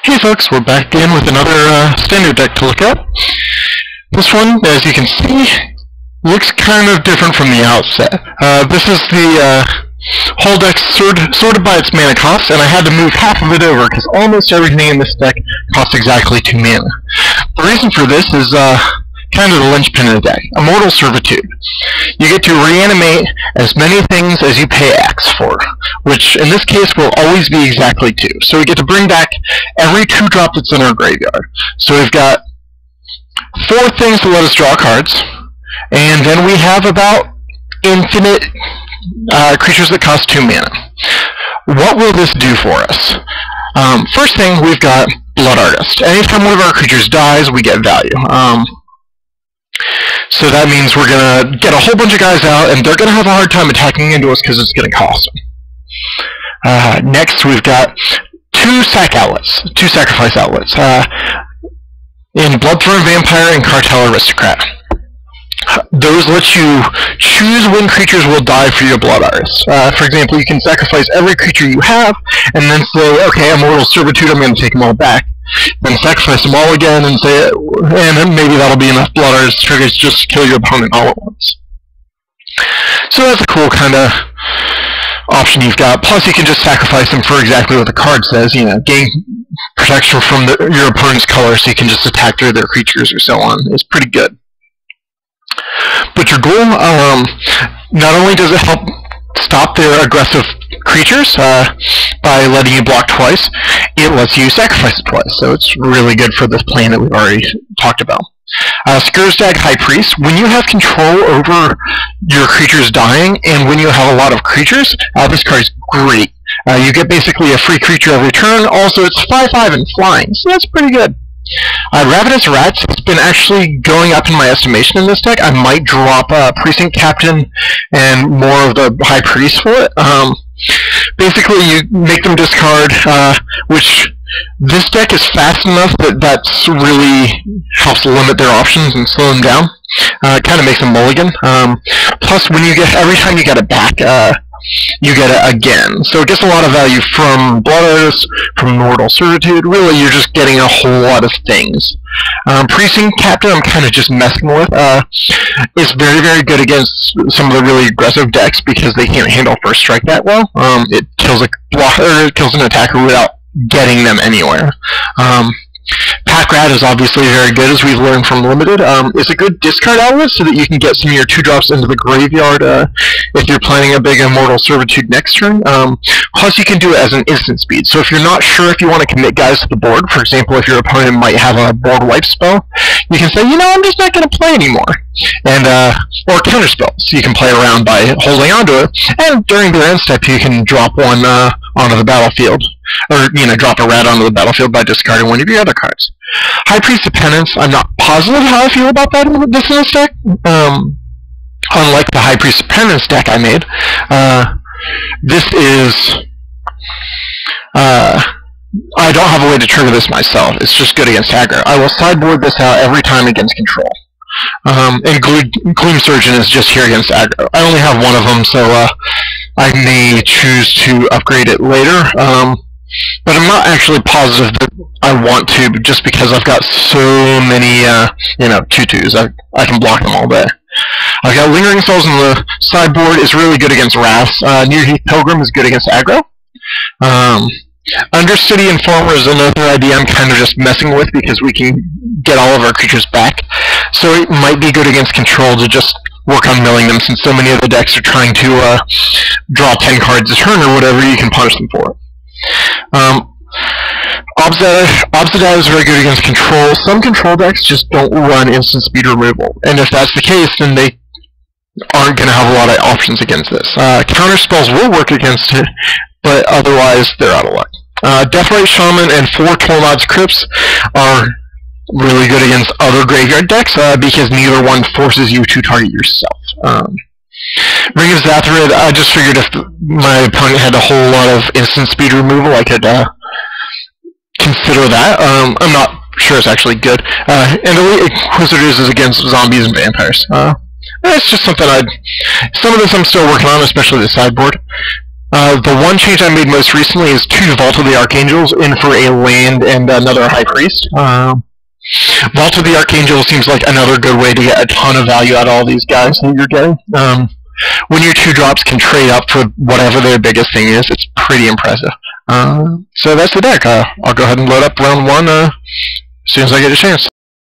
Hey folks, we're back again with another standard deck to look at. This one, as you can see, looks kind of different from the outset. This is the whole deck sorted by its mana cost, and I had to move half of it over because almost everything in this deck costs exactly 2 mana. The reason for this is kind of the linchpin of the deck, Immortal Servitude. You get to reanimate as many things as you pay X for, which in this case will always be exactly 2. So we get to bring back every 2-drop that's in our graveyard. So we've got 4 things to let us draw cards, and then we have about infinite creatures that cost 2 mana. What will this do for us? First thing, we've got Blood Artist. Anytime one of our creatures dies, we get value. So that means we're going to get a whole bunch of guys out, and they're going to have a hard time attacking into us because it's going to cost them. Next, we've got 2 sacrifice outlets, in Bloodthorn Vampire and Cartel Aristocrat. Those let you choose when creatures will die for your Blood Artist. For example, you can sacrifice every creature you have, and then say, okay, Immortal Servitude, I'm going to take them all back. Then sacrifice them all again and say, and maybe that'll be enough Blood Artist triggers just to kill your opponent all at once. So that's a cool kind of option you've got. Plus, you can just sacrifice them for exactly what the card says. You know, gain protection from your opponent's color, so you can just attack through their creatures or so on. It's pretty good. But your goal, not only does it help stop their aggressive creatures by letting you block twice, it lets you sacrifice it twice, so it's really good for this plan that we've already talked about. Scursdag High Priest, when you have control over your creatures dying, and when you have a lot of creatures, this card is great. You get basically a free creature every turn. Also, it's 5/5 and flying, so that's pretty good. Ravenous Rats has been actually going up in my estimation in this deck. I might drop Precinct Captain and more of the High Priest for it. Basically, you make them discard, which this deck is fast enough that that's really helps limit their options and slow them down. It kind of makes them mulligan. Plus, when you get every time you get it back, you get it again. So it gets a lot of value from Blood Artist, from Immortal Servitude. Really, you're just getting a whole lot of things. Precinct Captain, I'm kind of just messing with. It's very, very good against some of the really aggressive decks because they can't handle First Strike that well. It kills it kills an attacker without getting them anywhere. Pack Rat is obviously very good, as we've learned from Limited. It's a good discard outlet so that you can get some of your 2-drops into the graveyard if you're planning a big Immortal Servitude next turn. Plus, you can do it as an instant speed. So if you're not sure if you want to commit guys to the board, for example, if your opponent might have a board wipe spell, you can say, you know, I'm just not going to play anymore. And or counter spells. You can play around by holding onto it, and during the end step, you can drop one onto the battlefield. Or, you know, drop a rat onto the battlefield by discarding one of your other cards. High Priest of Penance, I'm not positive how I feel about that in this deck. Unlike the High Priest of Penance deck I made, this is... I don't have a way to trigger this myself. It's just good against aggro. I will sideboard this out every time against control. And Gloom Surgeon is just here against aggro. I only have one of them, so I may choose to upgrade it later. But I'm not actually positive that I want to, just because I've got so many, you know, 2/2s. I can block them all day. I've got Lingering Souls on the sideboard. Is really good against Wraths. Nearheath Pilgrim is good against aggro. Undercity Informer is another idea I'm kind of just messing with because we can get all of our creatures back. So it might be good against control to just work on milling them, since so many of the decks are trying to draw 10 cards a turn or whatever. You can punish them for it. Obsidian is very good against control. Some control decks just don't run instant speed removal, and if that's the case, then they aren't going to have a lot of options against this. Counter spells will work against it, but otherwise they're out of luck. Deathrite Shaman and 4 Tormod's Crypts are really good against other graveyard decks because neither one forces you to target yourself. Ring of Zatharid, I just figured if my opponent had a whole lot of instant speed removal, I could consider that. I'm not sure it's actually good. And Elite Inquisitors is against zombies and vampires. It's just something some of this I'm still working on, especially the sideboard. The one change I made most recently is 2 Vault of the Archangels in for a land and another High Priest. Vault of the Archangel seems like another good way to get a ton of value out of all these guys that you're getting. When your 2-drops can trade up for whatever their biggest thing is, it's pretty impressive. So that's the deck. I'll go ahead and load up round 1 as soon as I get a chance.